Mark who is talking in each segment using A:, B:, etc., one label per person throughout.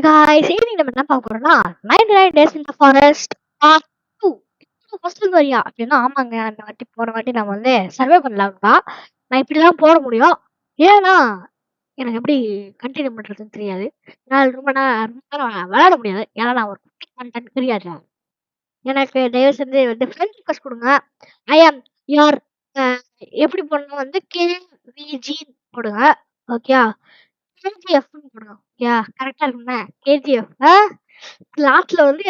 A: Hey guys, இன்னைக்கு நம்ம என்ன பார்க்க போறோம்னா 99 days in the forest part 2. First வரியா அப்படின்னா ஆமாங்க, அந்த வாட்டி போன வாட்டி நம்ம வந்து சர்வே பண்ணலாம்னா நான் இப்படிலாம் போட முடியும். ஏன்னா எனக்கு எப்படி கண்டினியூ பண்றதுன்னு தெரியாது. நான் ரொம்ப நேரம் விளையாட முடியாது. ஏன்னா நான் ஒரு குட்டி கண்டென்ட் கிரியேட்டர். எனக்கு தயவு செஞ்சு வந்து ஃப்ரெண்ட் ரிக்வெஸ்ட் கொடுங்க. ஐ ஆம் யுவர் எப்படி போடணும் வந்து கேவிஜி போடுங்க. ஓகே, கேஜிஎஃப்னு போடுங்க. ஓகே, கரெக்டா இருக்குண்ணே. கேஜிஎஃப் லாஸ்ட்ல வந்து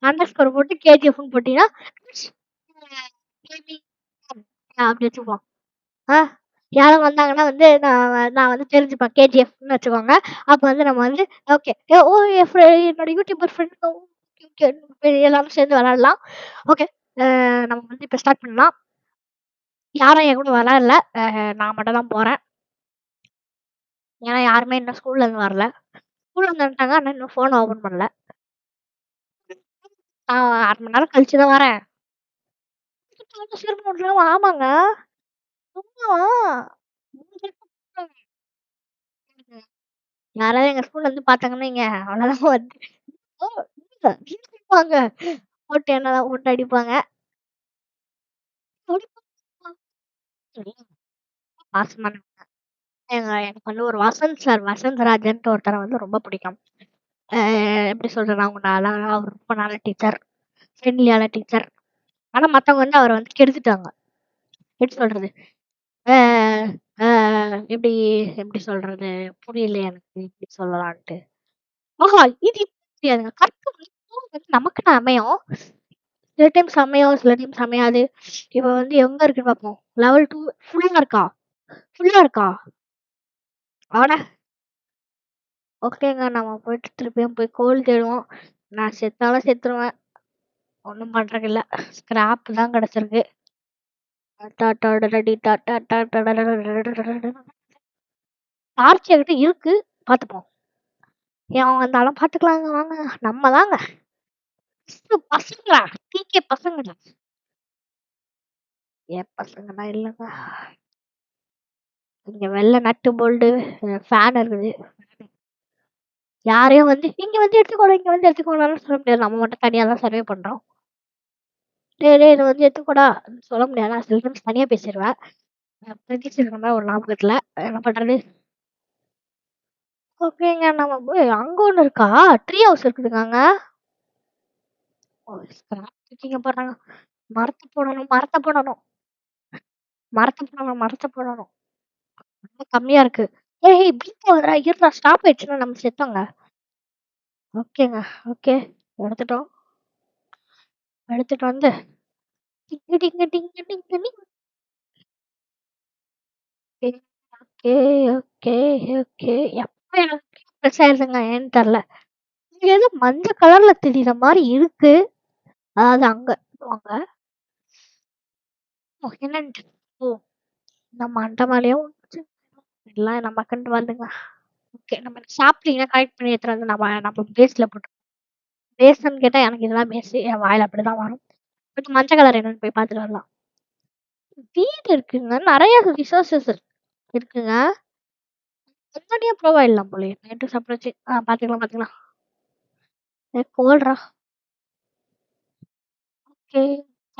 A: அண்டர் ஸ்கோர் போட்டு கேஜிஎஃப்னு போட்டீங்கன்னா அப்படி வச்சுக்குவோம். யாரும் வந்தாங்கன்னா வந்து நான் வந்து தெரிஞ்சுப்பேன் கேஜிஎஃப்னு வச்சுக்கோங்க. அப்போ வந்து நம்ம வந்து ஓகே, ஓ என்னோட யூடியூபர் ஃப்ரெண்ட் எல்லாரும் சேர்ந்து விளாடலாம். ஓகே, நம்ம வந்து இப்போ ஸ்டார்ட் பண்ணலாம். யாரும் என் கூட விளாடல, நான் மட்டும் தான் போகிறேன். ஏன்னா யாருமே இன்னும் ஸ்கூல்ல இருந்து வரல. ஸ்கூல்ல இருந்து வந்துட்டாங்க, ஆனால் இன்னும் ஃபோன் ஓப்பன் பண்ணல. நான் 1/2 மணி நேரம் கழிச்சு தான் வரேன். ஆமாங்க, சும்மாவா? யாராவது எங்க ஸ்கூல்ல இருந்து பார்த்தாங்கன்னா இங்க அவ்வளோதான் வந்து ஓ, அடிப்பாங்க. போட்டு என்னதான் போட்டு அடிப்பாங்க. பாசமானவங்க. எனக்கு வந்து ஒரு வசந்த் சார், வசந்தராஜன்ட்டு ஒருத்தரை வந்து ரொம்ப பிடிக்கும். எப்படி சொல்றேன்னா, அவங்க அவர் ரொம்ப நல்ல டீச்சர், ஃப்ரெண்ட்லியான டீச்சர். ஆனா மத்தவங்க வந்து அவரை வந்து கெடுத்துட்டாங்க. எப்படி சொல்றது, அஹ் எப்படி எப்படி சொல்றது, புரியல எனக்கு எப்படி சொல்லலான்ட்டு. ஆஹா, இது இப்ப தெரியாதுங்க. கரெக்டா வந்து நமக்குன்னு அமையும். சில டைம்ஸ் அமையும், சில டைம்ஸ் அமையாது. இப்ப வந்து எங்க இருக்குன்னு பார்ப்போம். லெவல் 2 ஃபுல்லா இருக்கா? ஃபுல்லா இருக்கா? ஆனா ஓகேங்க, நம்ம போயிட்டு திருப்பியும் போய் கோல் தேடுவோம். நான் செத்தாலும் செத்துருவேன். ஒண்ணும் பண்றதுக்கு இல்ல. ஸ்கிராப் தான் கிடைச்சிருக்கு. டார்ச் என்கிட்ட இருக்கு, பாத்துப்போம். ஏன் வந்தாலும் பாத்துக்கலாங்க, வாங்க. நம்ம தாங்க பசங்களா, டிகே பசங்களா. ஏன் பசங்களா இல்லைங்க. இங்க வெள்ளை நட்டு போல்டு ஃபேன் இருக்குது. யாரையும் வந்து இங்க வந்து எடுத்துக்கோங்க, இங்க வந்து எடுத்துக்கோங்கன்னு சொல்ல முடியாது. நம்ம மட்டும் தனியா தான் சர்வே பண்றோம். டேய் டேய், இதை வந்து எடுத்துக்கூடா சொல்ல முடியாது. நான் சில டைம்ஸ் தனியா பேசிடுவேன். பிரதீஷ் இருக்கிற மாதிரி ஒரு ஞாபகத்துல என்ன பண்றது. ஓகேங்க, நம்ம போய் அங்க ஒண்ணு இருக்கா, ட்ரீ ஹவுஸ் இருக்குதுங்க அங்க. ஸ்கிராப் போடுறாங்க. மரத்தை போடணும், மரத்தை போடணும், மரத்தை போடணும், மரத்தை போடணும். ரொம்ப கம்மியா இருக்கு. ஏய் இப்படி போடுறா, இருடா, ஸ்டாப் ஆயிடுச்சுன்னா நம்ம செத்தோங்க. ஓகேங்க, ஓகே, எடுத்துட்டோம். எடுத்துட்டு வந்து டிங்கு டிங்கு டிங்கு டிங்கு டிங்கு. Okay okay okay. எப்ப எனக்கு ப்ரெஸ் ஆயிருதுங்க ஏன்னு தெரியல. இங்க ஏதோ மஞ்சள் கலர்ல தெரியுற மாதிரி இருக்கு. அதாவது அங்க வாங்க. என்னன்னு ஓ, நம்ம அண்ட மேலேயும் எல்லாம் நம்ம கண்டு வந்துங்க. ஓகே, நம்ம சாப்பிட்டீங்கன்னா கரெக்ட் பண்ணி எடுத்துட்டு வந்து நம்ம பேஸ்ல போட்டு. பேஸ்ன்னு கேட்டா எனக்கு இதெல்லாம் பேசி என் வாயில அப்படிதான் வரும். கொஞ்சம் மஞ்சள் கலர் என்னன்னு போய் பார்த்துட்டு வரலாம். வீடு இருக்குங்க, நிறைய ரிசோர்சஸ் இருக்குங்க. முன்னாடியே ப்ரொவைட்லாம் போலயே. நைட்டு சாப்பிடாச்சு. பாத்துக்கலாம் பாத்துக்கலாம். கோல்ரா. ஓகே,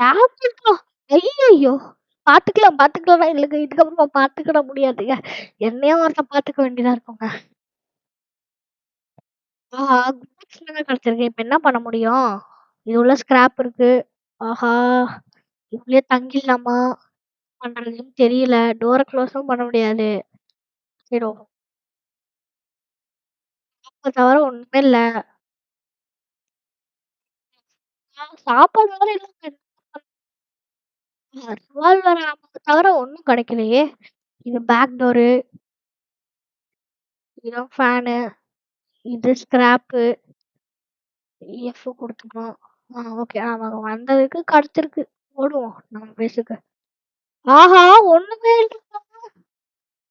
A: சாப்பிட்டுக்கலாம். ஐயோ, பாத்துக்கலாம் பாத்துக்கலாம் இல்லைங்க, இதுக்கப்புறமா பாத்துக்கிட முடியாதுங்க. என்னையும் ஒருத்தன் பாத்துக்க வேண்டியதா இருக்குங்க. ஆஹா, கிடைச்சிருக்கு. இப்ப என்ன பண்ண முடியும்? இது உள்ள ஸ்கிராப் இருக்கு. ஆஹா, இதுலயே தங்கிடலாமா பண்றதுன்னு தெரியல. டோர க்ளோஸும் பண்ண முடியாது. சரி, தவிர ஒண்ணுமே இல்ல. சாப்பாடு வேற இல்லைங்க. ரிவால்வர் தவிர ஒண்ணும் கிடைக்கலையே. இது பேக் டோரு, இதான் ஃபேனு, இது ஸ்கிராப்பு, எஃப் கொடுத்துக்கணும். ஓகே, நமக்கு வந்ததுக்கு கிடைச்சிருக்கு. ஓடுவோம் நம்ம பேசுக்கு. ஆஹா, ஒண்ணுமே இல்ல.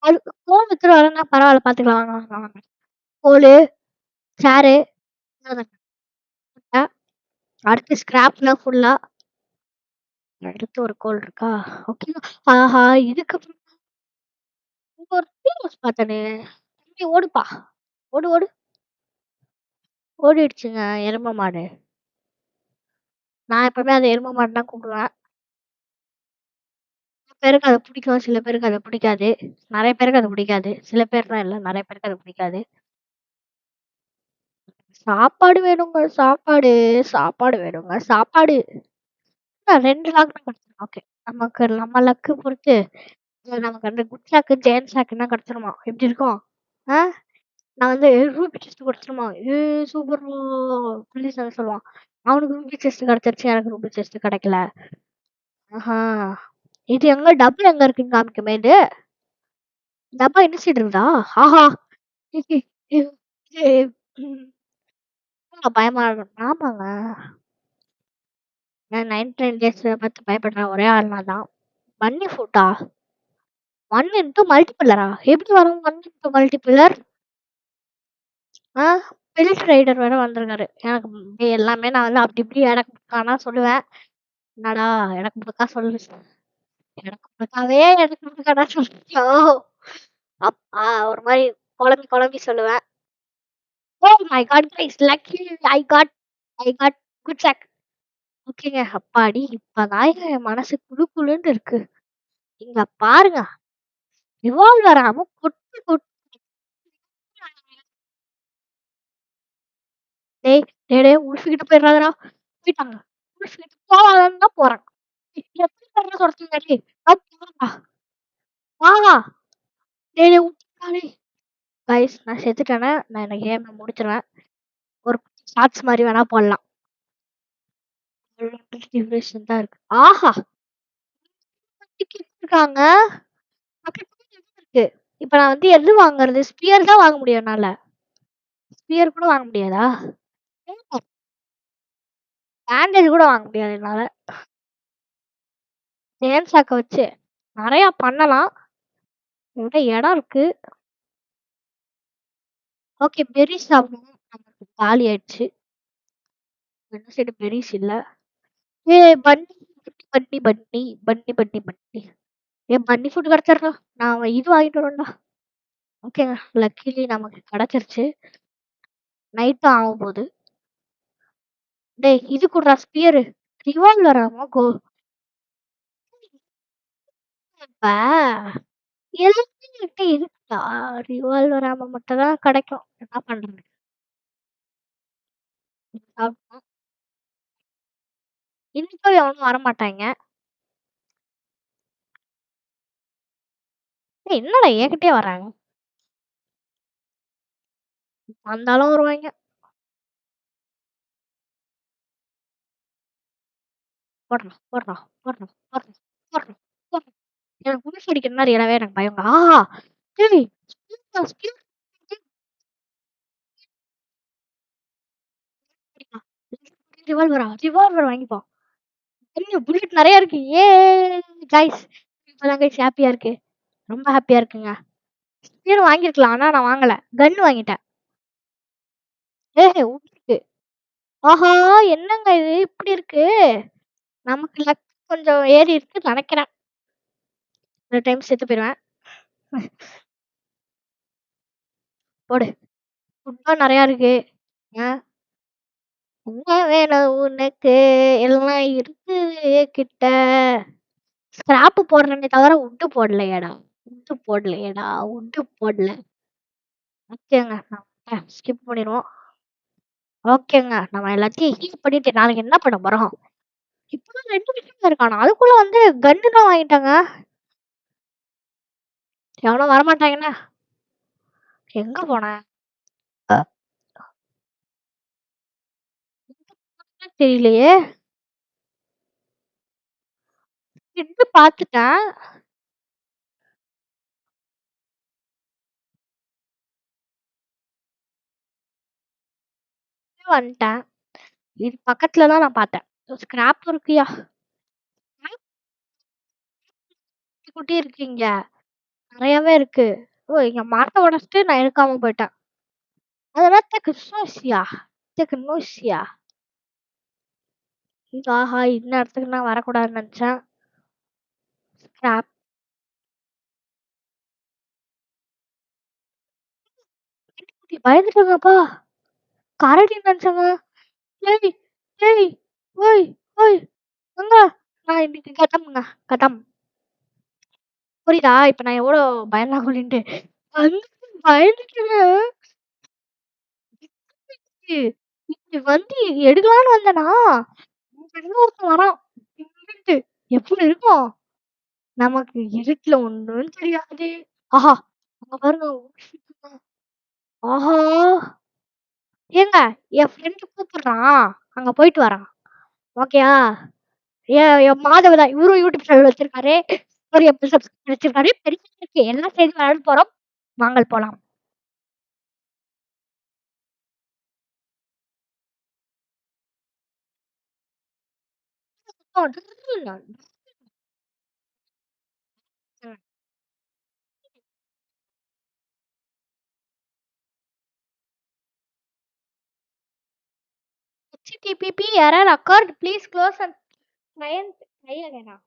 A: அது கோல் வித்துட்டு வரேன்னா பரவாயில்ல, பாத்துக்கலாம். வாங்க வாங்க வாங்க. கோலு, சேரு, அடுத்து ஸ்கிராப்ல ஃபுல்லா. அடுத்து ஒரு கோல் இருக்கா? ஓகே. ஆஹா, இதுக்கு இங்க ஒரு டீ ஹவுஸ் பார்த்தனே. தம்பி ஓடுப்பா, ஓடு ஓடு. ஓடிடுச்சுங்க எரும மாடு. நான் எப்பவுமே அத எரும மாடுன்னு தான் கூப்பிடுவேன். சில பேருக்கு அது பிடிக்கும், சில பேருக்கு அது பிடிக்காது. நெறைய பேருக்கு அது பிடிக்காது. சில பேர்லாம் இல்ல, நெறைய பேருக்கு அது பிடிக்காது. சாப்பாடு வேணுங்க, சாப்பாடு. சாப்பாடு வேணுங்க, சாப்பாடு. 2 லாக் தான் கிடைச்சிரும். ஓகே. நமக்கு நம்ம லக்கு பொறுத்து, நமக்கு அந்த குட் லாக்கு, ஜெயன்ட் லாக்குன்னா கிடைச்சிருமா? எப்படி இருக்கும்? ஆ? நான் வந்து ரூபி செஸ்ட் கிடைச்சிருமா? சூப்பர்மா! புள்ளி சொல்லுவான். அவனுக்கு ரூபி செஸ்ட் கிடைச்சிருச்சு, எனக்கு ரூபி செஸ்ட் கிடைக்கல. ஆஹா! இது எங்க டப்பா எங்க இருக்குன்னு காமிக்குமே இது? டப்பா இந்த சைடு இருக்குதா? ஆஹா! பயமா இருக்கு. ஆமாங்க. நான் 99 டேஸ் பார்த்து பயப்படுற ஒரே ஆள் நான் தான். பன்னி ஃபுட்டா? 1 இன்டூ மல்டிபிளரா? எப்படி வரும் 1 இன்டூ மல்டிபிளர்? ஆ பெல்ட் ரைடர் வேற வந்திருக்காரு. எனக்கு எல்லாமே நான் வந்து அப்படி இப்படி எனக்கு புக்கானா சொல்லுவேன். என்னடா எனக்கு புக்கா சொல்லு. எனக்கு புக்காவே எனக்கு புக்கானா சொல்லியோ. ஒரு மாதிரி குழம்பி குழம்பி சொல்லுவேன். Oh my god guys lucky I got good shock. ஓகேங்க அப்பாடி இப்பதான் என் மனசு குளு குளுன்னு இருக்கு. இங்க பாருங்க ரிவால்வர் ஆம கொட்டு கொட்டு. டேய் டேய் டேய் உல்ஃபிகிட்ட போயிடாதடா. போயிட்டாங்க. உல்ஃபிகிட்ட போவாதன்னு தான் போறேன். எப்படி பண்ண சொல்றீங்க டேய். போடா. வா. டேய் டேய் உட்றா டேய். கைஸ் நான் செத்துட்டேனா நான் இந்த கேம முடிச்சிருவேன். ஒரு ஷார்ட்ஸ் மாதிரி வேணா போடலாம். டியூரேஷன் தான் இருக்கு. ஆஹா இருக்காங்க. இருக்கு. இப்ப நான் வந்து எது வாங்குறது? ஸ்பியர் தான் வாங்க முடியும் என்னால. ஸ்பியர் கூட வாங்க முடியாதா? பேண்டேஜ் கூட வாங்க முடியாது என்னால. ஜேம்சாக்க வச்சு நெறைய பண்ணலாம். என்கிட்ட இடம் இருக்கு. ஓகே பெர்ரிஸ் சாப்பிடணும். நமக்கு காலி ஆயிடுச்சு. இந்த சைடு பெர்ரிஸ் இல்ல. ஏய் பன்னி பன்னி பன்னி பன்னி பன்னி பன்னி. ஏன் பன்னி ஃபுட் கிடைச்சிடுறா. நான் இது வாங்கிட்டு வரேன்டா. ஓகேங்க. லக்கிலி நமக்கு கிடைச்சிருச்சு. நைட்டும் ஆக போகுது. டேய் இது குடுறா ஸ்பியரு. ரிவால்வர் ஆமா இப்ப எல்லாமே என்கிட்ட இருக்குடா. ரிவால்வர் ஆமா மட்டும் தான் கிடைக்கும். என்ன பண்றது? சாப்பிட்டோம். இன்னைக்கும் எவனும் வரமாட்டாங்க. ஏய் என்னடா என்கிட்டயே வராங்க. வந்தாலும் வருவாங்க. போடுறா போடுறா போடுறா போடுறா போடுறா போடுறா. எனக்கு புடிச்சு அடிக்கிற மாதிரி எனவே எனக்கு பயங்க. டேய் ஸ்பீடா ஸ்பீட் ரிவால்வரா ரிவால்வர் வாங்கிப்போம். புல்லட் நிறைய இருக்கு. ஏ கைஸ் இப்பதான் கைஸ் ஹாப்பியா இருக்கு. ரொம்ப ஹாப்பியா இருக்குங்க. ஸ்பீர் வாங்கிருக்கலாம் ஆனா நான் வாங்கல. கன் வாங்கிட்டேன். உட்ருக்கு. ஆஹா என்னங்க இது இப்படி இருக்கு. நமக்கு லக் கொஞ்சம் ஏறி இருக்கு நினைக்கிறேன். இந்த டைம் செத்து போயிருவேன். போடு. ஃபுட்டும் நிறைய இருக்கு. ஆ, என்ன வேணும் உனக்கு? எல்லாம் இருக்கு கிட்ட. ஸ்கிராப் போடுறேனே தவிர உட்டு போடலையேடா. உட்டு போடலையேடா. உட்டு போடல. ஓகேங்க. நம்ம ஸ்கிப் பண்ணிடுவோம். ஓகேங்க. நம்ம எல்லாத்தையும் ஹீல் பண்ணிட்டு நாளைக்கு என்ன பண்ண போறோம்? இப்பதான் 2 விஷயம் இருக்கானா? அதுக்குள்ள வந்து கன்னு தான் வாங்கிட்டாங்க. எவனும் வரமாட்டாங்கண்ணா. எங்க போனேன்? அ. தெரியலையே. நின்னு பாத்துட்டேன். வந்துட்டேன். இது பக்கத்துல தான் நான் பார்த்தேன். ஸ்கிராப் இருக்குயா. குட்டி இருக்கு இங்க. நெறையாவே இருக்கு. ஓ! இங்க மரத்த உடைச்சுட்டு நான் எடுக்காம போயிட்டேன். அதெல்லாம் டெக்னோசியா. டெக்னோசியா. ஆஹா! இந்த இடத்துக்கு நான் வரக்கூடாதுன்னு நெனச்சேன். ஸ்கிராப். பயந்துட்டேங்கப்பா. கரடி நினைச்சேங்க. ஏய் ஏய் ஓய் ஓய் எங்க நான் இன்னைக்கு கதம்ங்க கதம். புரியுதா? இப்ப நான் எவ்வளோ பயந்தாங்குழின்ட்டு. வந்து பயந்துட்டுங்க. இப்படி வந்து எடுக்கலான்னு வந்தேனா, இங்கிருந்து ஒருத்தன் வரான். நின்னுட்டு. எப்படி இருக்கும்? நமக்கு இருட்டுல ஒண்ணும் தெரியாது. ஆஹா! அங்க பாருங்க. ஆஹா! ஏங்க என் ஃப்ரெண்ட் கூப்பிடுறான். அங்க போயிட்டு வரேன். ஓகேயா? என் மாதவன் தான். இவரும் யூடியூப் சேனல் வச்சிருக்காரு. ஒரு 80 சப்ஸ்கிரைபர் வச்சிருக்காரு. பெருசா இருக்கு. எல்லாம் சேர்ந்து விளையாட போறோம். வாங்கள் போலாம். HTTP error occurred. Please close and try again.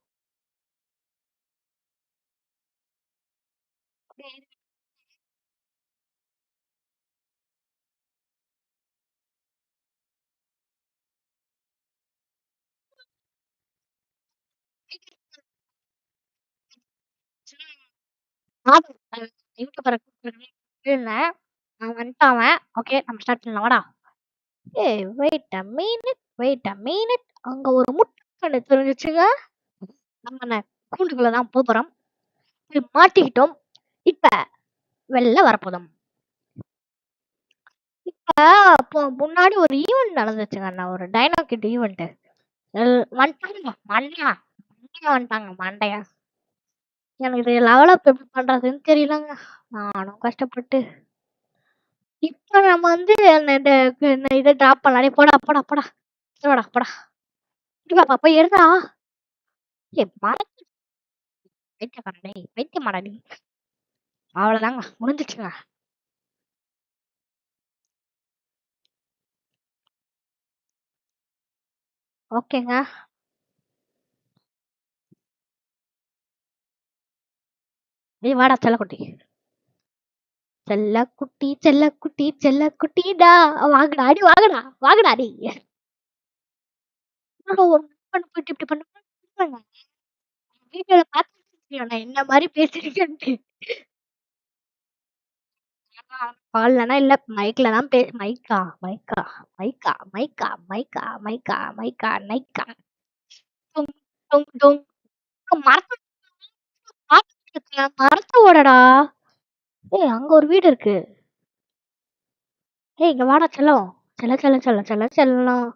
A: யூடியூபரை கூப்பிடுறேன். அவன் வந்துட்டான் அவன். ஓகே நம்ம ஸ்டார்ட் பண்ணலாம் வாடா. ஏய் wait a minute wait a minute. அங்க ஒரு முட்டை தெரிஞ்சிச்சுங்க. நம்ம என்ன கூண்டுக்குள்ள தான் போறோம். மாட்டிக்கிட்டோம். இப்ப வெளில வரப்போதும். இப்ப அப்போ முன்னாடி ஒரு ஈவெண்ட் நடந்துச்சுங்க அண்ணா. ஒரு டைனோ கிட் ஈவெண்ட். வந்துட்டாங்க மண்டையா மண்டையா வந்துட்டாங்க மண்டையா. எனக்கு இது லெவலப் எப்படி பண்றதுன்னு தெரியலங்க. நானும் கஷ்டப்பட்டு இப்ப நம்ம வந்து இதை டிராப் பண்ணலாம். டேய் போடா போடா போடா போடா போடா. பாப்பா போய் எடுடா. ஏ மறந்து வைத்தியமாடா டேய் வைத்தியமாடா நீ. அவ்வளவுதாங்க முடிஞ்சிச்சுங்க. ஓகேங்க. நீ வாடா செல்லக்குட்டி. செல்லக்குட்டி செல்லக்குட்டி செல்லக்குட்டிடா. வாங்கடா அடி வாங்கடா வாங்கடா அடி. ஒரு போயிட்டு இப்படி பண்ண வீடியோல பாத்து நான் என்ன மாதிரி பேசிருக்கேன்ட்டு. கால்லனா இல்ல மைக்ல தான் மைக்கா மைக்கா மைக்கா மைக்கா மைக்கா மைக்கா மைக்கா நைக்கா டொங் டொங் டொங். மரத்த மரத்த ஓடடா. ஏய் அங்க ஒரு வீடு இருக்கு. ஏய் இங்க வாடா செல்லம். செல்ல செல்ல செல்ல செல்ல செல்லம்.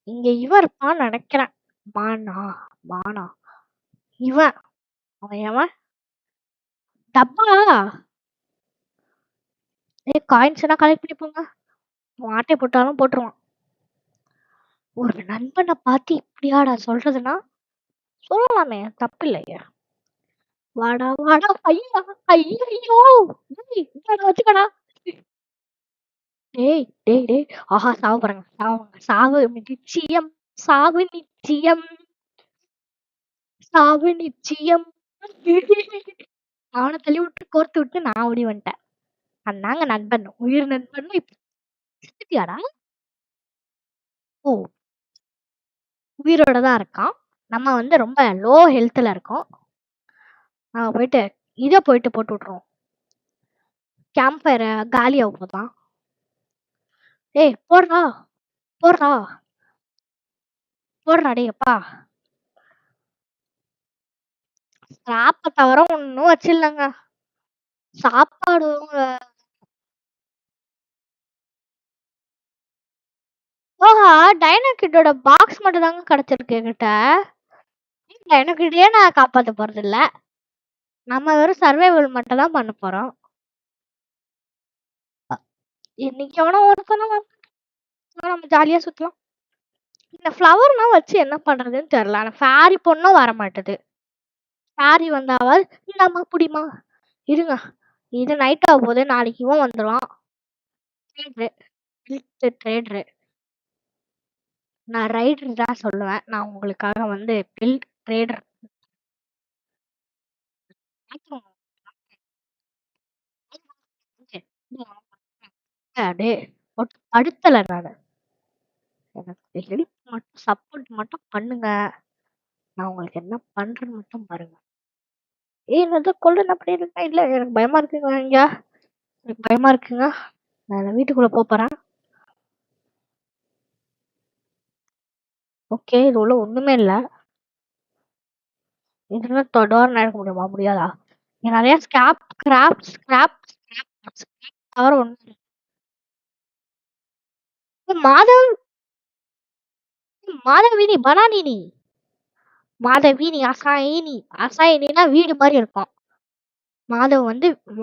A: இங்க இவன் இருப்பான்னு நினைக்கிறேன். மானா மானா இவன் அவன் எவன் டப்பா. ஏய் காயின்ஸ் எல்லாம் கலெக்ட் பண்ணி போங்க. ஆட்டை போட்டாலும் போட்டுருவான். ஒரு நண்பனை பார்த்து இப்படியாடா சொல்றதுன்னா சொல்லலாமே தப்பு இல்லையே. வாடா வாடா ஐயா ஐயோ வச்சுக்கடா. டேய் டேய் டேய் ஆஹா சாவு பாருங்க சாவு நிச்சயம் சாவு நிச்சயம் சாவு நிச்சயம். அவனை தள்ளி விட்டு கோர்த்து விட்டு நான் ஓடி வந்துட்டேன். அண்ணாங்க நண்பன் உயிர் நண்பன் இப்படியாடா. ஓ உயிரோட தான் இருக்கான். நம்ம வந்து ரொம்ப லோ ஹெல்த்ல இருக்கோம். நம்ம போயிட்டு இதை போயிட்டு போட்டு விட்டுருவோம். கேம்ப் ஃபயரை காலியாக போதான். ஏய் போடுறா போடுறா போடுறா டே அப்பா. சாப்ப தவிர ஒன்னும் வச்சிடலங்க. சாப்பாடு ஓஹா டைனோகிட்டோட பாக்ஸ் மட்டும் தாங்க கிடைச்சிருக்கு என்கிட்ட. டைனோகிட்டே நான் காப்பாத்த போறது இல்ல. நம்ம வெறும் சர்வைவல் மட்டும் தான் பண்ண போறோம். இன்னைக்கு எவனோ ஒருத்தன நம்ம ஜாலியா சுத்தலாம். இந்த ஃப்ளவர்லாம் வச்சு என்ன பண்றதுன்னு தெரியல. ஆனா ஃபேரி பொண்ணும் வர மாட்டுது. ஃபேரி வந்தாவது இந்தாம்மா புடிமா இருங்க. இது நைட் ஆக போது நாளைக்கு இவன் வந்துடுவான். ட்ரேடரு நான் ரைடர் தான் சொல்லுவேன். நான் உங்களுக்காக வந்து பில்ட் ட்ரேடர் டே போட்டு படுத்தல நானு. எனக்கு ஹெல்ப் மட்டும் சப்போர்ட் மட்டும் பண்ணுங்க. நான் உங்களுக்கு என்ன பண்றேன்னு மட்டும் பாருங்க. என்னது கொல்லுன்னு அப்படி இருக்கா? இல்ல எனக்கு பயமா இருக்குங்க இங்க. எனக்கு பயமா இருக்குங்க. நான் வீட்டுக்குள்ள போறேன். ஓகே, இது உள்ள ஒண்ணுமே இல்ல. இதுல டோர் நடக்க முடியுமா? முடியாதா? இங்க நிறைய ஸ்கிராப் தவிர ஒண்ணு. மாதவ் மாதவினி பனானினி மாதவினி அசாயினினா வீடு மாதிரி இருக்கும்.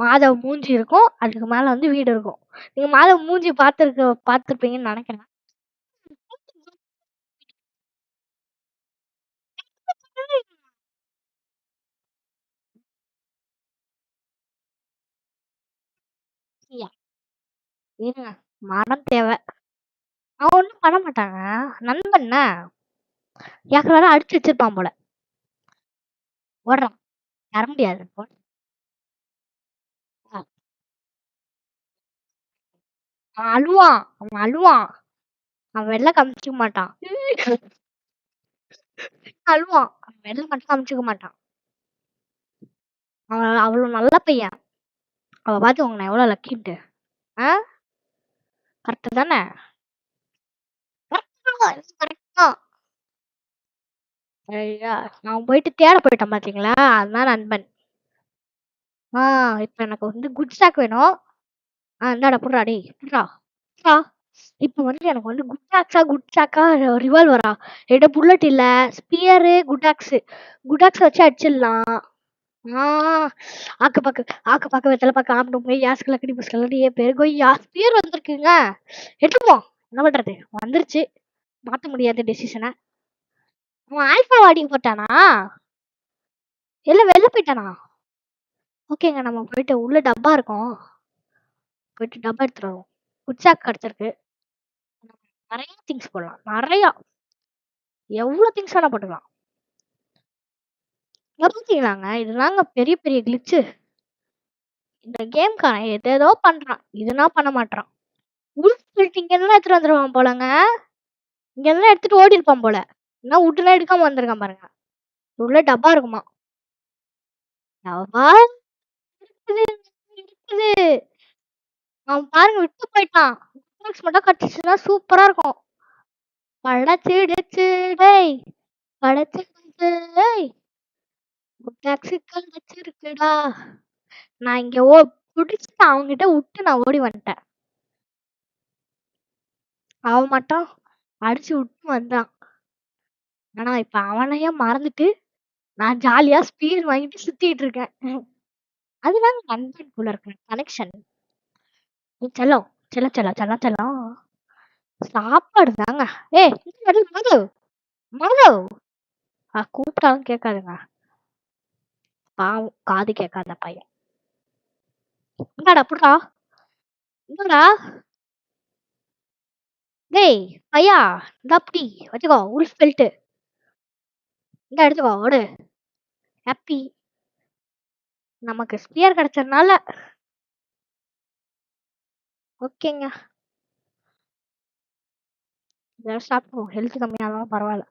A: மாதவ் மூஞ்சி இருக்கும். அதுக்கு மேல வந்து வீடு இருக்கும். நீங்க மாதவ் மூஞ்சி பார்த்திருப்பீங்கன்னு நினைக்கிறேன். இருங்க, மரம் தேவை. அவன் ஒண்ணும் பண்ண மாட்டாங்க. நண்பன் யாருக்காவது அடிச்சு வச்சிருப்பான் போல. ஓடுறான், தர முடியாது. அவன் அழுவான். அவன் வெளில காமிச்சிக்க மாட்டான். அழுவான். அவன் வெளில மட்டும் காமிச்சிக்க மாட்டான். அவன் அவ்வளவு நல்ல பையன். அவ பார்த்து உங்க நான் எவ்வளவு லக்கின்ட்டு. கரெக்ட் தானே? நான் போயிட்டு தேட போயிட்டேன் பாத்தீங்களா? அதுதான் நண்பன். இப்ப எனக்கு வந்து குட் சாக் வேணும். இந்தாடா புடுறா, டேய் புடுறா. இப்ப வந்து எனக்கு வந்து குட் சாக்கா ரிவால்வரா? என்கிட்ட புல்லட் இல்ல. ஸ்பியரு குட் ஆக்ஸ் வச்சு அடிச்சிடலாம். ஆக்கு பாக்க வெத்தலை பாக்க ஆம்படும் போய் யாஸ் கலக்கடி புஸ் கலக்கடி என் பேரு கொய்யா. ஸ்பியர் வந்திருக்குங்க. எடுத்துப்போம். என்ன பண்றது? வந்துருச்சு. மாத்த முடியாது டெசிஷனை. அவன் ஆல்பா வாடிங் போட்டானா? இல்ல வெளில போயிட்டானா? ஓகேங்க, நம்ம போயிட்டு உள்ள டப்பா இருக்கும். போயிட்டு டப்பா எடுத்துட்டு வருவோம். குட்சாக் கிடைச்சிருக்கு. நிறைய திங்ஸ் போடலாம். நிறைய எவ்வளவு திங்ஸ் வேணா போட்டுக்கலாம். பாத்தீங்களாங்க, இதுதாங்க பெரிய பெரிய கிளிச்சு. இந்த கேம்காரன் ஏதேதோ பண்றான். இதுனா பண்ண மாட்டான். இங்க எல்லாம் எடுத்துட்டு வந்துருவான் போலங்க. இங்க எல்லாம் எடுத்துட்டு ஓடி இருப்பான் போல. என்ன விட்டுலாம் எடுக்காம வந்திருக்கான் பாருங்க. உள்ள டப்பா இருக்குமா? டப்பா இருக்குது. அவன் பாருங்க விட்டு போயிட்டான். மட்டும் கட்டிச்சுன்னா சூப்பரா இருக்கும். படைச்சிடுச்சு டேய், படைச்சிடுச்சு டேய். வச்சிருக்குடா. நான் இங்க புடிச்சுட்டு அவன்கிட்ட விட்டு நான் ஓடி வந்துட்டேன். அவன் மட்டும் அடிச்சு விட்டு வந்தான். ஆனா இப்ப அவனையே மறந்துட்டு நான் ஜாலியா ஸ்பீட் வாங்கிட்டு சுத்திட்டு இருக்கேன். அதுதாங்க நண்பன் கூட இருக்கிற கனெக்ஷன். செல்லம் செல்லம் செல்லம் செல்லம் செல்லம் சாப்பாடு தாங்க. மாதவ் மாதவ் கூப்பிட்டாலும் கேட்காதுங்க. பாவம், காது கேட்காத பையன். இந்தாடா புடுறா, இந்தாடா டேய் பையா, இந்த அப்படி வச்சுக்கோ. உல்ஃப் பெல்ட் இந்த எடுத்துக்கோ, ஓடு. ஹாப்பி. நமக்கு ஸ்பியர் கிடைச்சதுனால ஓகேங்க. சாப்பிடுவோம். ஹெல்த் கம்மியானாலும் பரவாயில்ல.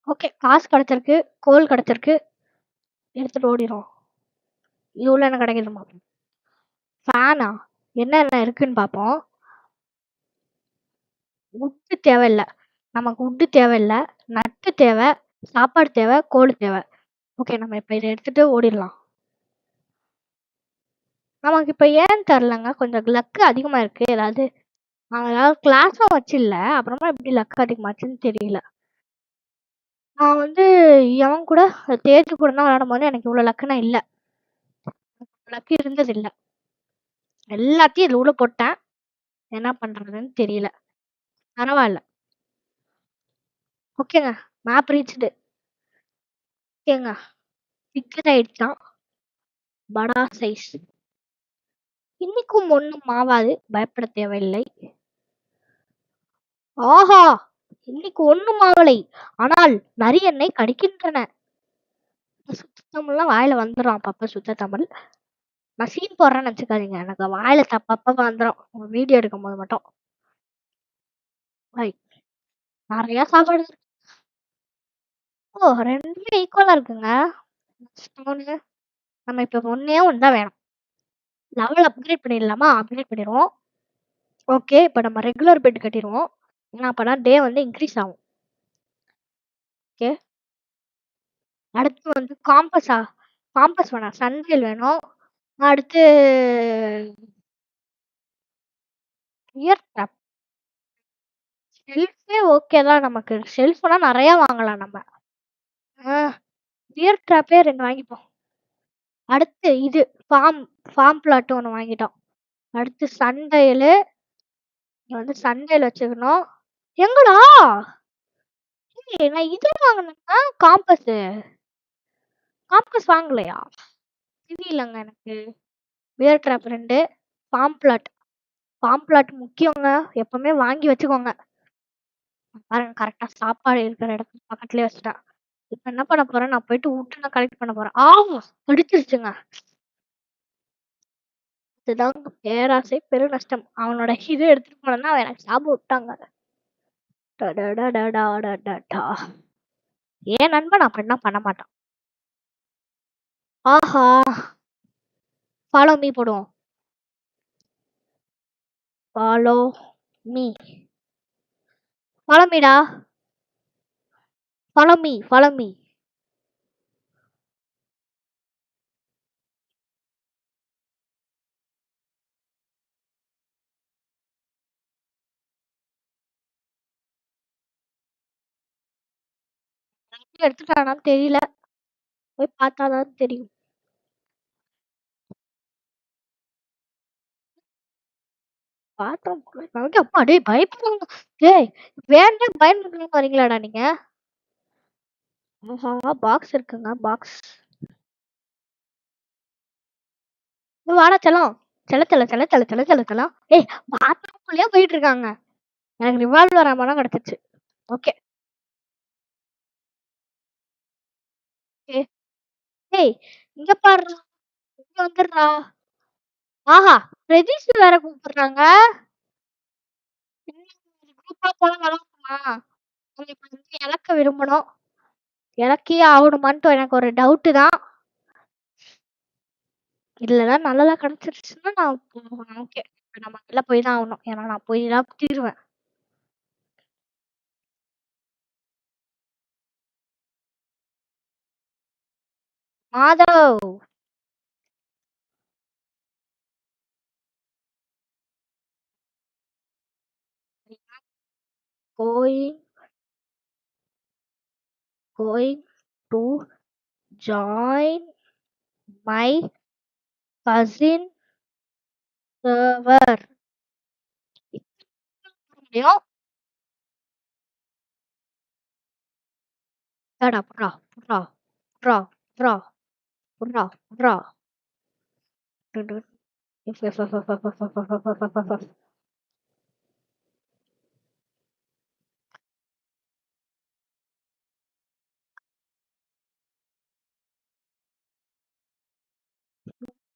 A: ஓகே, காசு கிடைச்சிருக்கு, கோல் கிடைச்சிருக்கு. எடுத்துட்டு ஓடிடும். இது உள்ள என்ன கிடைக்குது பார்ப்போம். ஃபேனா என்னென்ன இருக்குன்னு பார்ப்போம். உட்டு தேவையில்லை. நமக்கு உட்டு தேவையில்லை. நட்டு தேவை, சாப்பாடு தேவை, கோல் தேவை. ஓகே, நம்ம இப்ப இதை எடுத்துட்டு ஓடிடலாம். நமக்கு இப்ப ஏன்னு தெரிலங்க, கொஞ்சம் லக்கு அதிகமா இருக்கு. ஏதாவது கிளாஸும் வச்சில்ல, அப்புறமா எப்படி லக்கு அதிகமாச்சுன்னு தெரியல. நான் வந்து எவன் கூட தேர்ச்சி கூட தான் விளையாடும் போது எனக்கு இவ்வளவு லக்குனா இல்ல. லக்கு இருந்தது இல்ல. எல்லாத்தையும் இதுல உள்ள போட்டேன். என்ன பண்றதுன்னு தெரியல. பரவாயில்ல. ஓகேங்க, மேப் ரீச்டு. ஓகேங்க, பிக்கர் ஆயிடுச்சான். படா சைஸ். இன்னைக்கும் ஒண்ணும் ஆவாது, பயப்பட தேவையில்லை. ஆஹா, இன்னைக்கு ஒண்ணும் ஆவலை, ஆனால் நரி என்னை கடிக்கின்றன. சுத்த தமிழ்லாம் வாயில வந்துடும் அப்பப்ப. சுத்த தமிழ் நான் சீன் போடுறேன்னு வச்சுக்காதீங்க. எனக்கு வாயில தப்பப்ப வந்துரும். வீடியோ எடுக்கும்போது மட்டும். ரைட். நெறைய சாப்பாடு இருக்கு. ஓ! 2மே ஈக்குவலா இருக்குங்க. ஸ்டோனு. நம்ம இப்ப ஒண்ணே ஒண்ணு தான் வேணும். லெவல் அப்கிரேட் பண்ணிடலாமா? அப்கிரேட் பண்ணிருவோம். ஓகே. இப்ப நம்ம ரெகுலர் பெட் கட்டிருவோம். ஏன்னா அப்பதான் டே வந்து இன்கிரீஸ் ஆகும். ஓகே. அடுத்து வந்து காம்பஸ் வேணாம். சன்வேல் வேணும். அடுத்து பியர் ட்ராப். ஷெல்ஃபே ஓகே தான் நமக்கு. ஷெல்ஃப்னா நெறைய வாங்கலாம் நம்ம. ஆ பியர் ட்ராப்பே 2 வாங்கிப்போம். அடுத்து இது ஃபார்ம் பிளாட் ஒண்ணு வாங்கிட்டோம். அடுத்து சன்டயலு. இங்க வந்து சன்டயல் வச்சுக்கணும். எங்கடா? ஏய் நான் இது வாங்குனேன்னா காம்பஸு. காம்பஸ் வாங்கலையா? தெரியலங்க எனக்கு. பியர் ட்ராப் 2 ஃபார்ம் பிளாட் முக்கியங்க. எப்பவுமே வாங்கி வச்சுக்கோங்க. பாருங்க கரெக்ட்டா சாப்பாடு இருக்கிற இடத்துக்கு பக்கத்துலயே வச்சுட்டேன். இப்ப என்ன பண்ண போறேன், நான் போயிட்டு வுட்டன கலெக்ட் பண்ண போறேன். கடிச்சிருச்சுங்க. இதுதாங்க பேராசை பெருநஷ்டம். அவனோட இது எடுத்துட்டு போனேன்னா அவன் எனக்கு சாபம் விட்டாங்க. டடடடடடடடா. என் நண்பன் அப்படிலாம் பண்ண மாட்டான். ஆஹா! ஃபாலோ மீ போடுவோம். Follow me. ஃபாலோ மீடா. Follow me. எடுத்துட்டானான்னு தெரியல. போய் பார்த்தா தான் தெரியும். பாத்ரூம் நமக்கு அப்பா டேய் பயப்படுறாங்க. டேய் வேண்டாம் பயந்துட்டு வரீங்களாடா நீங்க? ஆஹா பாக்ஸ் இருக்குங்க பாக்ஸ். வாடா செல்லம். செல்லம். ஏய் பாத்ரூம்குள்ளேயே போயிட்டு இருக்காங்க. எனக்கு ரிவால்வர் ஆமானா கிடைச்சிச்சு. ஓகே. ஏய் இங்க பாருடா. இங்க வந்துடுறா. ஆஹா ரெஜிஸ் வேற கூப்பிடுறாங்க. குரூப்பா போல விளாடுமா? நம்ம இப்ப வந்து இழக்க விரும்பணும். இலக்கியே ஆகணுமான்ட்டு எனக்கு ஒரு டவுட்டு தான். இதுலதான் நல்லதா கிடைச்சிருச்சுன்னா நான் ஓகே. நம்ம வெளில போய் தான் ஆகணும். ஏன்னா நான் போய் தான் தீருவேன். Madhav going going to join my cousin server. முடியும். புட்றா புட்றா புட்றா புட்றா புட்றா புட்றா புட்றா.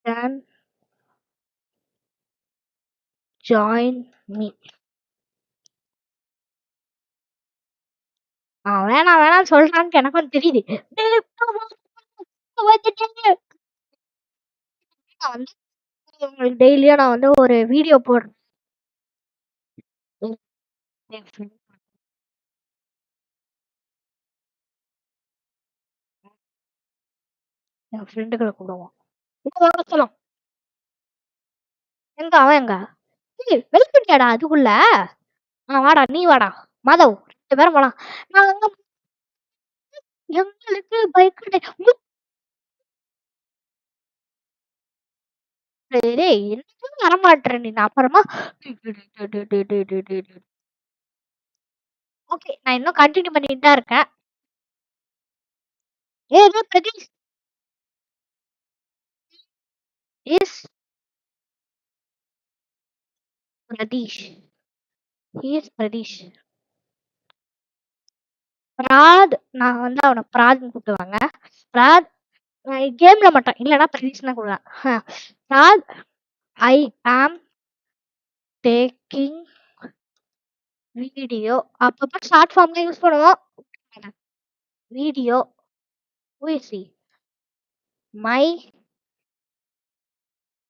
A: Can join me. வேணாம் வேணாம்னு சொல்றான்னு எனக்கும் தெரியுது. டேய், வந்துட்டேன். நான் வந்து உங்களுக்கு டெய்லியும் நான் வந்து ஒரு வீடியோ போடுறேன். என் ஃப்ரெண்டுகளை கூப்பிடுவோம். இங்க வாங்க சொல்லலாம். எங்க அவன் எங்க? ஏய் வெளிப்பட்டியாடா அதுக்குள்ள? வாடா நீ வாடா. மாதவ் 2 பேரும் போலாம். நான் அங்க எங்களுக்கு பைக் டேய் என்னைக்கும் வரமாட்டேற நீ. நான் அப்புறமா ஓகே நான் இன்னும் கண்டினியூ பண்ணிட்டு தான் இருக்கேன். ஏய் பிரதீஷ் இஸ் பிரதீஷ் பிரதீஷ் பிராத். நான் வந்து அவனை பிராத்னு கூப்பிடுவாங்க. பிராத் கேம்ல மட்டும் இல்லைன்னா ப்ரெடிக்ஷனா கொடுக்குறேன். ராஜ் ஐ ஆம் டேக்கிங் வீடியோ அப்பப்போ ஷார்ட் ஃபார்ம்ல யூஸ் பண்ணுவோம். Video who is he? My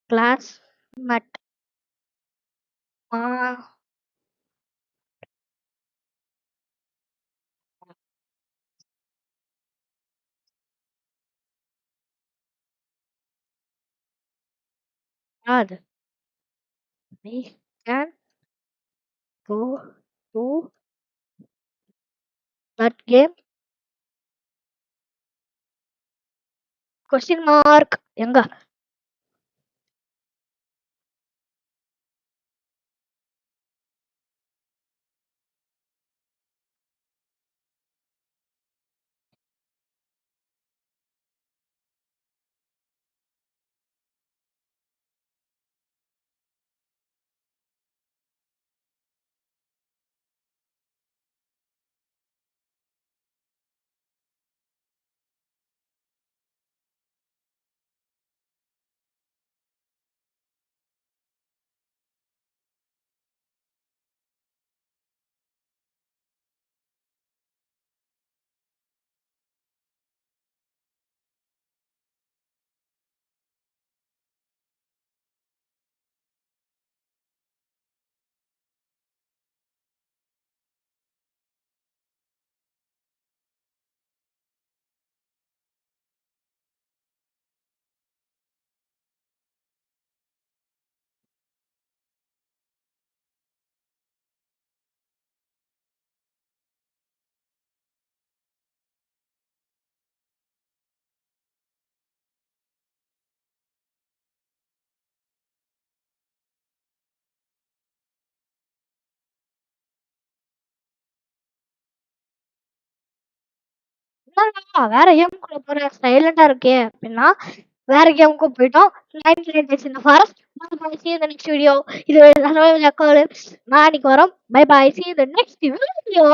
A: classmate. God, we can go to that game? Question mark. எங்க வேற கேமுக்குள்ள போற சைலண்டா இருக்கே அப்படின்னா வேற கேமுக்கும் போயிட்டோம். 99 days in the forest. Bye bye. See you in the next video. இது நான் இன்னைக்கு வரோம். Bye bye. See you in the next video.